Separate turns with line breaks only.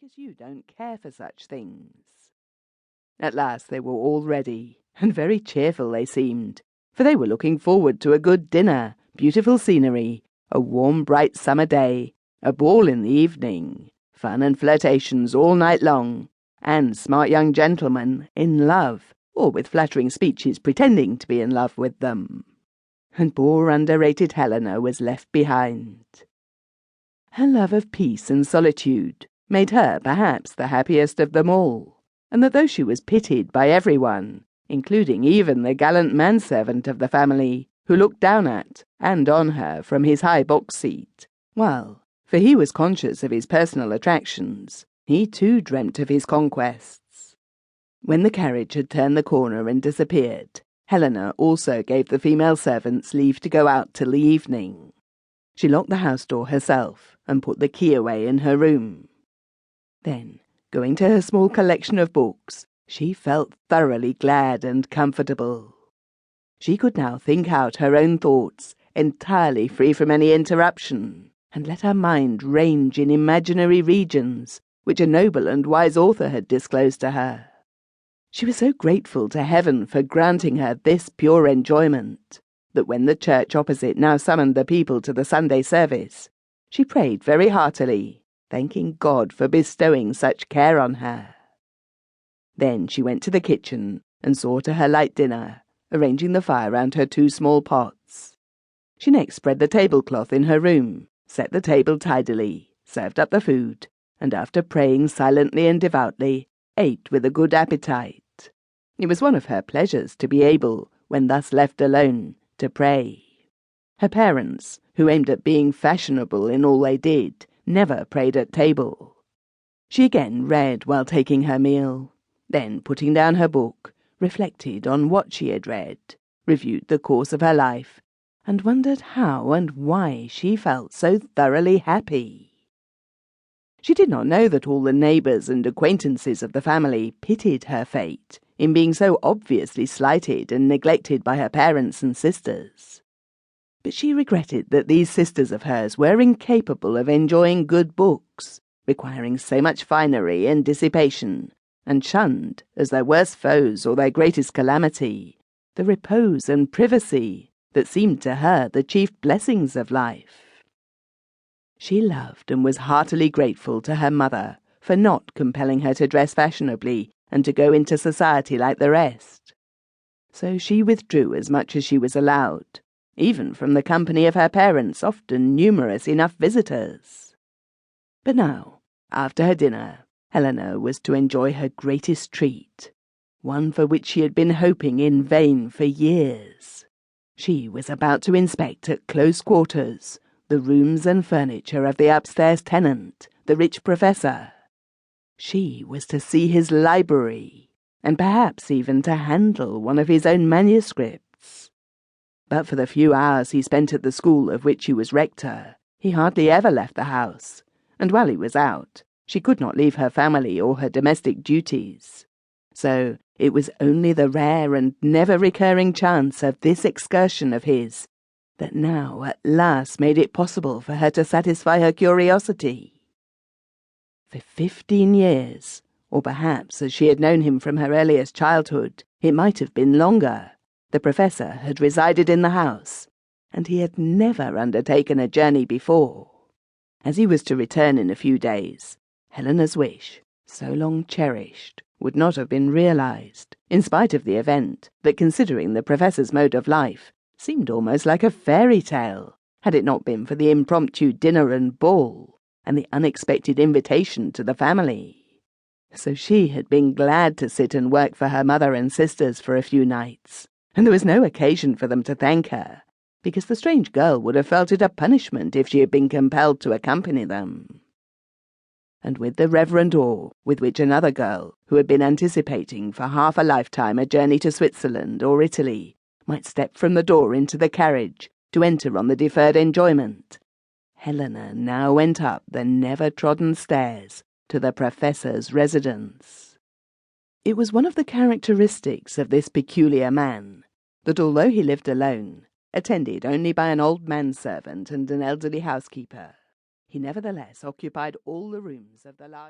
because you don't care for such things." At last they were all ready, and very cheerful they seemed, for they were looking forward to a good dinner, beautiful scenery, a warm, bright summer day, a ball in the evening, fun and flirtations all night long, and smart young gentlemen in love, or with flattering speeches pretending to be in love with them. And poor underrated Helena was left behind. Her love of peace and solitude made her perhaps the happiest of them all, and that though she was pitied by everyone, including even the gallant manservant of the family, who looked down at and on her from his high box seat, while, for he was conscious of his personal attractions, he too dreamt of his conquests. When the carriage had turned the corner and disappeared, Helena also gave the female servants leave to go out till the evening. She locked the house door herself and put the key away in her room. Then, going to her small collection of books, she felt thoroughly glad and comfortable. She could now think out her own thoughts, entirely free from any interruption, and let her mind range in imaginary regions which a noble and wise author had disclosed to her. She was so grateful to heaven for granting her this pure enjoyment, that when the church opposite now summoned the people to the Sunday service, she prayed very heartily, thanking God for bestowing such care on her. Then she went to the kitchen and saw to her light dinner, arranging the fire round her 2 small pots. She next spread the tablecloth in her room, set the table tidily, served up the food, and after praying silently and devoutly, ate with a good appetite. It was one of her pleasures to be able, when thus left alone, to pray. Her parents, who aimed at being fashionable in all they did, never prayed at table. She again read while taking her meal, then, putting down her book, reflected on what she had read, reviewed the course of her life, and wondered how and why she felt so thoroughly happy. She did not know that all the neighbours and acquaintances of the family pitied her fate in being so obviously slighted and neglected by her parents and sisters. But she regretted that these sisters of hers were incapable of enjoying good books, requiring so much finery and dissipation, and shunned, as their worst foes or their greatest calamity, the repose and privacy that seemed to her the chief blessings of life. She loved and was heartily grateful to her mother for not compelling her to dress fashionably and to go into society like the rest. So she withdrew as much as she was allowed, even from the company of her parents' often numerous enough visitors. But now, after her dinner, Helena was to enjoy her greatest treat, one for which she had been hoping in vain for years. She was about to inspect at close quarters the rooms and furniture of the upstairs tenant, the rich professor. She was to see his library, and perhaps even to handle one of his own manuscripts. But for the few hours he spent at the school of which he was rector, he hardly ever left the house, and while he was out, she could not leave her family or her domestic duties. So it was only the rare and never-recurring chance of this excursion of his that now at last made it possible for her to satisfy her curiosity. For 15 years, or perhaps as she had known him from her earliest childhood, it might have been longer, the professor had resided in the house, and he had never undertaken a journey before. As he was to return in a few days, Helena's wish, so long cherished, would not have been realized, in spite of the event that, considering the professor's mode of life, seemed almost like a fairy tale, had it not been for the impromptu dinner and ball, and the unexpected invitation to the family. So she had been glad to sit and work for her mother and sisters for a few nights, and there was no occasion for them to thank her, because the strange girl would have felt it a punishment if she had been compelled to accompany them. And with the reverent awe with which another girl, who had been anticipating for half a lifetime a journey to Switzerland or Italy, might step from the door into the carriage to enter on the deferred enjoyment, Helena now went up the never-trodden stairs to the professor's residence. It was one of the characteristics of this peculiar man that, although he lived alone, attended only by an old manservant and an elderly housekeeper, he nevertheless occupied all the rooms of the large